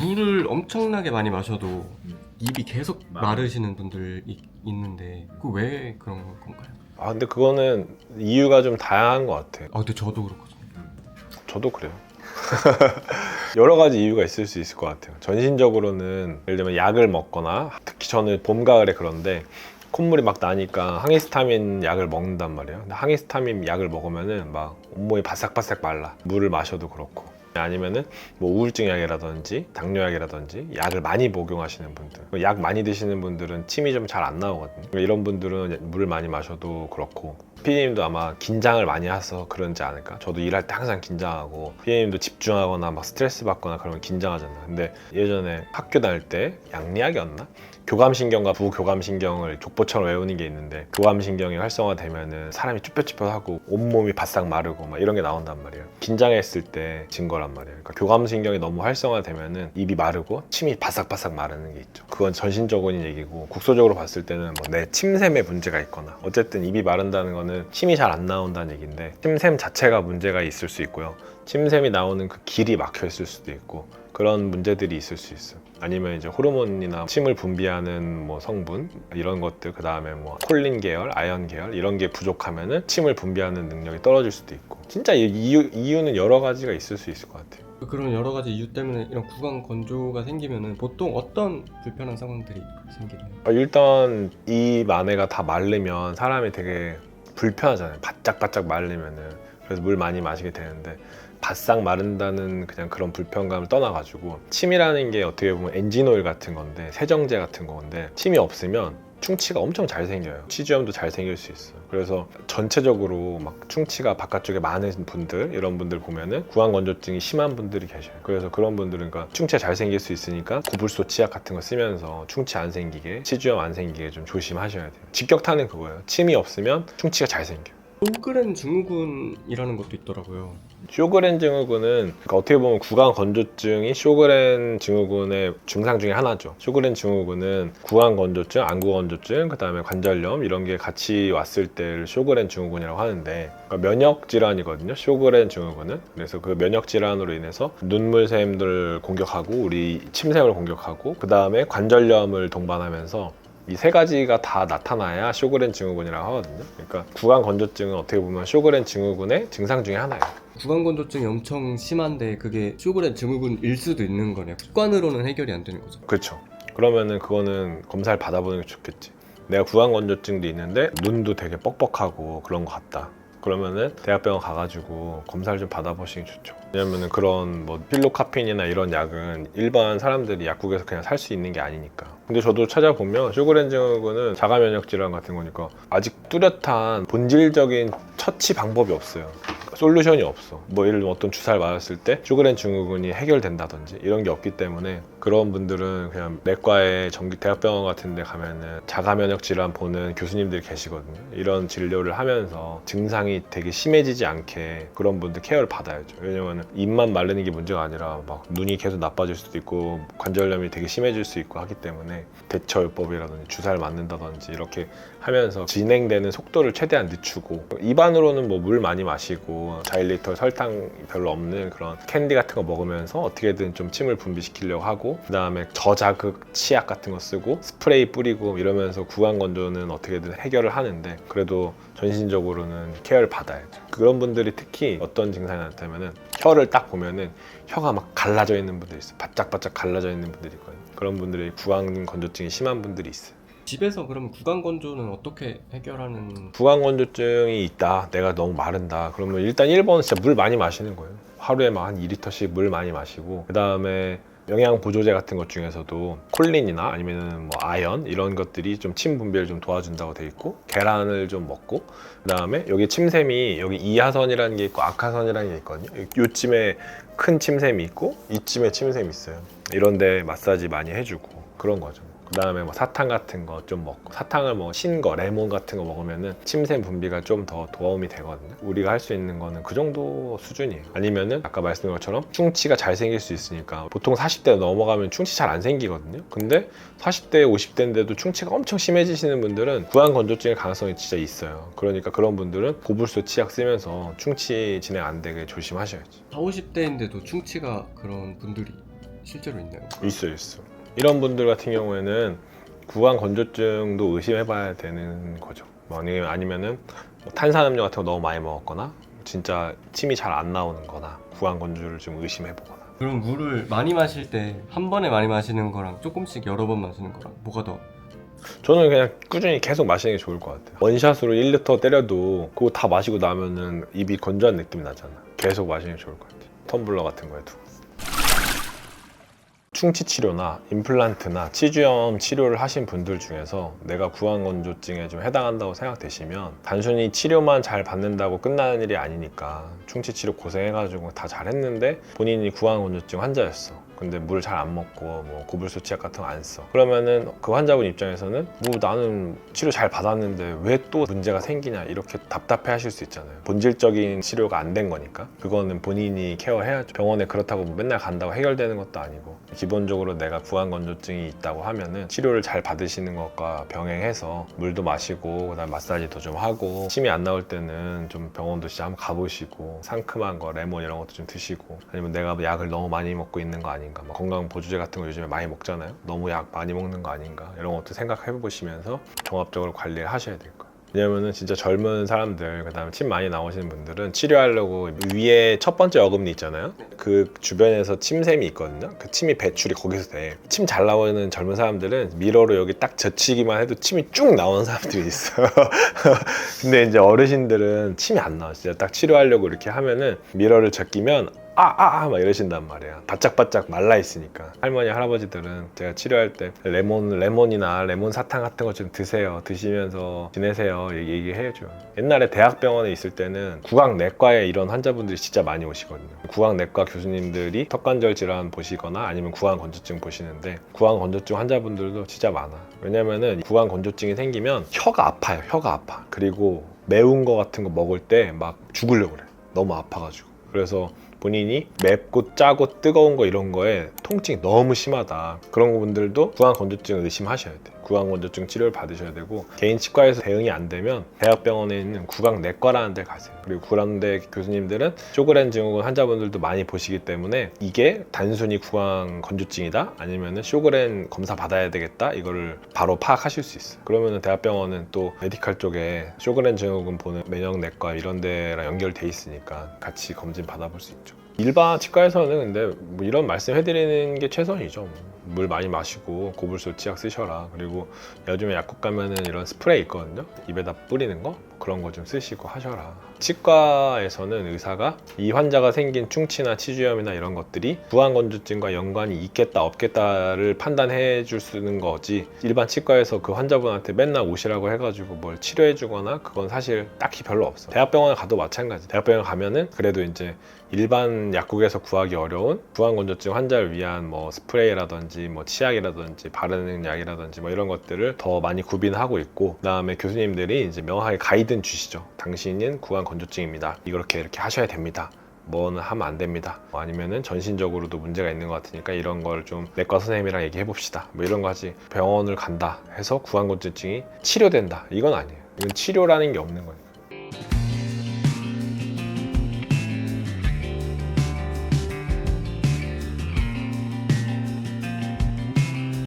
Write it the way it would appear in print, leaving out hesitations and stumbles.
물을 엄청나게 많이 마셔도 입이 계속 마르시는 분들이 있는데 그 왜 그런 건가요? 근데 그거는 이유가 좀 다양한 것 같아요. 근데 저도 그렇거든요. 저도 그래요. 여러 가지 이유가 있을 수 있을 것 같아요. 전신적으로는 예를 들면 약을 먹거나, 특히 저는 봄, 가을에 그런데 콧물이 막 나니까 항히스타민 약을 먹는단 말이에요. 근데 항히스타민 약을 먹으면은 막 온몸이 바싹바싹 말라. 물을 마셔도 그렇고. 아니면은 뭐 우울증 약이라든지 당뇨약이라든지 약을 많이 복용하시는 분들, 약 많이 드시는 분들은 침이 좀 잘 안 나오거든요. 이런 분들은 물을 많이 마셔도 그렇고, 피디님도 아마 긴장을 많이 해서 그런지 않을까? 저도 일할 때 항상 긴장하고, 피디님도 집중하거나 막 스트레스 받거나 그러면 긴장하잖아요. 근데 예전에 학교 다닐 때 양리학이었나? 교감신경과 부교감신경을 족보처럼 외우는 게 있는데, 교감신경이 활성화되면은 사람이 쭈뼛쭈뼛하고 온몸이 바싹 마르고 막 이런 게 나온단 말이에요. 긴장했을 때 증거란 말이에요. 그러니까 교감신경이 너무 활성화되면은 입이 마르고 침이 바싹바싹 마르는 게 있죠. 그건 전신적인 얘기고, 국소적으로 봤을 때는 뭐 내 침샘에 문제가 있거나, 어쨌든 입이 마른다는 거는 침이 잘 안 나온다는 얘기인데, 침샘 자체가 문제가 있을 수 있고요. 침샘이 나오는 그 길이 막혀 있을 수도 있고, 그런 문제들이 있을 수 있어요. 아니면 이제 호르몬이나 침을 분비하는 뭐 성분 이런 것들, 그 다음에 뭐 콜린 계열, 아연 계열 이런 게 부족하면은 침을 분비하는 능력이 떨어질 수도 있고, 진짜 이유는 여러 가지가 있을 수 있을 것 같아요. 그런 여러 가지 이유 때문에 이런 구강 건조가 생기면은 보통 어떤 불편한 상황들이 생기나요? 일단 입 안에가 다 마르면 사람이 되게 불편하잖아요. 바짝바짝 마르면은. 그래서 물 많이 마시게 되는데, 바싹 마른다는 그냥 그런 불편감을 떠나가지고, 침이라는 게 어떻게 보면 엔진오일 같은 건데, 세정제 같은 건데, 침이 없으면 충치가 엄청 잘 생겨요. 치주염도 잘 생길 수 있어요. 그래서 전체적으로 막 충치가 바깥쪽에 많은 분들, 이런 분들 보면은 구강건조증이 심한 분들이 계셔요. 그래서 그런 분들은 그러니까 충치가 잘 생길 수 있으니까 구불소 치약 같은 거 쓰면서 충치 안 생기게, 치주염 안 생기게 좀 조심하셔야 돼요. 직격탄은 그거예요. 침이 없으면 충치가 잘 생겨요. 쇼그렌 증후군이라는 것도 있더라고요. 쇼그렌 증후군은 그러니까 어떻게 보면 구강 건조증이 쇼그렌 증후군의 증상 중에 하나죠. 쇼그렌 증후군은 구강 건조증, 안구 건조증, 그 다음에 관절염 이런 게 같이 왔을 때를 쇼그렌 증후군이라고 하는데, 그러니까 면역 질환이거든요. 쇼그렌 증후군은. 그래서 그 면역 질환으로 인해서 눈물샘들 공격하고 우리 침샘을 공격하고, 그 다음에 관절염을 동반하면서 이 세 가지가 다 나타나야 쇼그렌 증후군이라고 하거든요. 그러니까 구강 건조증은 어떻게 보면 쇼그렌 증후군의 증상 중에 하나예요. 구강 건조증이 엄청 심한데 그게 쇼그렌 증후군일 수도 있는 거네요. 습관으로는 해결이 안 되는 거죠. 그렇죠. 그러면은 그거는 검사를 받아보는 게 좋겠지. 내가 구강 건조증도 있는데 눈도 되게 뻑뻑하고 그런 것 같다. 그러면은 대학병원 가가지고 검사를 좀 받아보시는 게 좋죠. 왜냐면은 그런 뭐 필로카핀이나 이런 약은 일반 사람들이 약국에서 그냥 살 수 있는 게 아니니까. 근데 저도 찾아보면 쇼그렌 증후군은 자가 면역 질환 같은 거니까 아직 뚜렷한 본질적인 처치 방법이 없어요. 솔루션이 없어. 뭐 예를 들면 어떤 주사를 맞았을 때 쇼그렌 증후군이 해결된다든지 이런 게 없기 때문에, 그런 분들은 그냥 내과에 정기 대학병원 같은 데 가면은 자가 면역 질환 보는 교수님들이 계시거든요. 이런 진료를 하면서 증상이 되게 심해지지 않게 그런 분들 케어를 받아야죠. 왜냐면 입만 마르는 게 문제가 아니라 막 눈이 계속 나빠질 수도 있고 관절염이 되게 심해질 수 있고 하기 때문에, 대처요법이라든지 주사를 맞는다든지 이렇게 하면서 진행되는 속도를 최대한 늦추고, 입안으로는 뭐 물 많이 마시고 자일리톨 설탕 별로 없는 그런 캔디 같은 거 먹으면서 어떻게든 좀 침을 분비시키려고 하고, 그 다음에 저자극 치약 같은 거 쓰고 스프레이 뿌리고 이러면서 구강 건조는 어떻게든 해결을 하는데, 그래도 전신적으로는 케어를 받아야죠. 그런 분들이 특히 어떤 증상이 나타나면은 혀를 딱 보면은 혀가 막 갈라져 있는 분들이 있어요. 바짝바짝 갈라져 있는 분들이 있거든요. 그런 분들이 구강 건조증이 심한 분들이 있어요. 집에서 그럼 구강 건조는 어떻게 해결하는? 구강 건조증이 있다, 내가 너무 마른다, 그러면 일단 1번은 진짜 물 많이 마시는 거예요. 하루에 막 한 2리터씩 물 많이 마시고, 그 다음에 영양 보조제 같은 것 중에서도 콜린이나 아니면 뭐 아연 이런 것들이 좀 침 분비를 좀 도와준다고 돼 있고, 계란을 좀 먹고, 그 다음에 여기 침샘이 여기 이하선이라는 게 있고 악하선이라는 게 있거든요. 요쯤에 큰 침샘이 있고 이쯤에 침샘이 있어요. 이런데 마사지 많이 해주고 그런 거죠. 그 다음에 뭐 사탕 같은 거 좀 먹고, 사탕을 뭐 신 거, 레몬 같은 거 먹으면은 침샘 분비가 좀 더 도움이 되거든요. 우리가 할 수 있는 거는 그 정도 수준이에요. 아니면은 아까 말씀드린 것처럼 충치가 잘 생길 수 있으니까, 보통 40대 넘어가면 충치 잘 안 생기거든요. 근데 40대, 50대인데도 충치가 엄청 심해지시는 분들은 구강 건조증의 가능성이 진짜 있어요. 그러니까 그런 분들은 고불소 치약 쓰면서 충치 진행 안 되게 조심하셔야죠. 40, 50대인데도 충치가 그런 분들이 실제로 있나요? 있어. 이런 분들 같은 경우에는 구강 건조증도 의심해봐야 되는 거죠. 뭐 아니면은 뭐 탄산음료 같은 거 너무 많이 먹었거나 진짜 침이 잘 안 나오는 거나 구강 건조를 좀 의심해보거나. 그럼 물을 많이 마실 때 한 번에 많이 마시는 거랑 조금씩 여러 번 마시는 거랑 뭐가 더? 저는 그냥 꾸준히 계속 마시는 게 좋을 것 같아요. 원샷으로 1리터 때려도 그거 다 마시고 나면은 입이 건조한 느낌이 나잖아. 계속 마시는 게 좋을 것 같아요. 텀블러 같은 거에 두고. 충치 치료나 임플란트나 치주염 치료를 하신 분들 중에서 내가 구강건조증에 좀 해당한다고 생각되시면 단순히 치료만 잘 받는다고 끝나는 일이 아니니까 충치 치료 고생해가지고 다 잘했는데 본인이 구강건조증 환자였어. 근데 물 잘 안 먹고 뭐 고불소 치약 같은 거 안 써. 그러면은 그 환자분 입장에서는 뭐 나는 치료 잘 받았는데 왜 또 문제가 생기냐 이렇게 답답해 하실 수 있잖아요. 본질적인 치료가 안 된 거니까 그거는 본인이 케어해야죠. 병원에 그렇다고 뭐 맨날 간다고 해결되는 것도 아니고 기본적으로 내가 구강건조증이 있다고 하면은 치료를 잘 받으시는 것과 병행해서 물도 마시고 그다음에 마사지도 좀 하고 침이 안 나올 때는 좀 병원도 진짜 한번 가보시고 상큼한 거 레몬 이런 것도 좀 드시고 아니면 내가 약을 너무 많이 먹고 있는 거 아닌가 뭐 건강 보조제 같은 거 요즘에 많이 먹잖아요. 너무 약 많이 먹는 거 아닌가 이런 것도 생각해 보시면서 종합적으로 관리를 하셔야 될 거예요. 왜냐면은 진짜 젊은 사람들 그다음에 침 많이 나오시는 분들은 치료하려고 위에 첫 번째 어금니 있잖아요. 그 주변에서 침샘이 있거든요. 그 침이 배출이 거기서 돼. 침 잘 나오는 젊은 사람들은 미러로 여기 딱 젖히기만 해도 침이 쭉 나오는 사람들이 있어요. 근데 이제 어르신들은 침이 안 나와. 진짜 딱 치료하려고 이렇게 하면은 미러를 젖기면 막 이러신단 말이야. 바짝바짝 말라 있으니까. 할머니 할아버지들은 제가 치료할 때 레몬이나 레몬 사탕 같은 거 좀 드세요. 드시면서 지내세요. 얘기해줘. 옛날에 대학병원에 있을 때는 구강내과에 이런 환자분들이 진짜 많이 오시거든요. 구강내과 교수님들이 턱관절 질환 보시거나 아니면 구강건조증 보시는데 구강건조증 환자분들도 진짜 많아. 왜냐면은 구강건조증이 생기면 혀가 아파요. 혀가 아파. 그리고 매운 거 같은 거 먹을 때 막 죽으려고 그래. 너무 아파가지고. 그래서 본인이 맵고 짜고 뜨거운 거 이런 거에 통증이 너무 심하다. 그런 분들도 구강건조증을 의심하셔야 돼요. 구강건조증 치료를 받으셔야 되고 개인 치과에서 대응이 안 되면 대학병원에 있는 구강내과라는 데 가세요. 그리고 그런데 교수님들은 쇼그렌 증후군 환자분들도 많이 보시기 때문에 이게 단순히 구강건조증이다 아니면 쇼그렌 검사 받아야 되겠다 이거를 바로 파악하실 수 있어요. 그러면 대학병원은 또 메디칼 쪽에 쇼그렌 증후군 보는 면역내과 이런 데랑 연결돼 있으니까 같이 검진 받아볼 수 있죠. 일반 치과에서는 근데 뭐 이런 말씀 해드리는 게 최선이죠. 물 많이 마시고 고불소 치약 쓰셔라. 그리고 요즘에 약국 가면은 이런 스프레이 있거든요. 입에다 뿌리는 거 그런 거 좀 쓰시고 하셔라. 치과에서는 의사가 이 환자가 생긴 충치나 치주염이나 이런 것들이 구강건조증과 연관이 있겠다 없겠다를 판단해 줄 수 있는 거지 일반 치과에서 그 환자분한테 맨날 오시라고 해가지고 뭘 치료해 주거나 그건 사실 딱히 별로 없어. 대학병원에 가도 마찬가지. 대학병원 가면은 그래도 이제 일반 약국에서 구하기 어려운 구강건조증 환자를 위한 뭐 스프레이라든지 뭐 치약이라든지 바르는 약이라든지 뭐 이런 것들을 더 많이 구비하고 있고 그다음에 교수님들이 이제 명확하게 가이드는 주시죠. 당신은 구강건조증입니다. 이렇게 하셔야 됩니다. 뭐는 하면 안 됩니다. 아니면은 전신적으로도 문제가 있는 것 같으니까 이런 걸 좀 내과 선생님이랑 얘기해 봅시다. 뭐 이런 거 하지 병원을 간다 해서 구강건조증이 치료된다 이건 아니에요. 이건 치료라는 게 없는 거예요.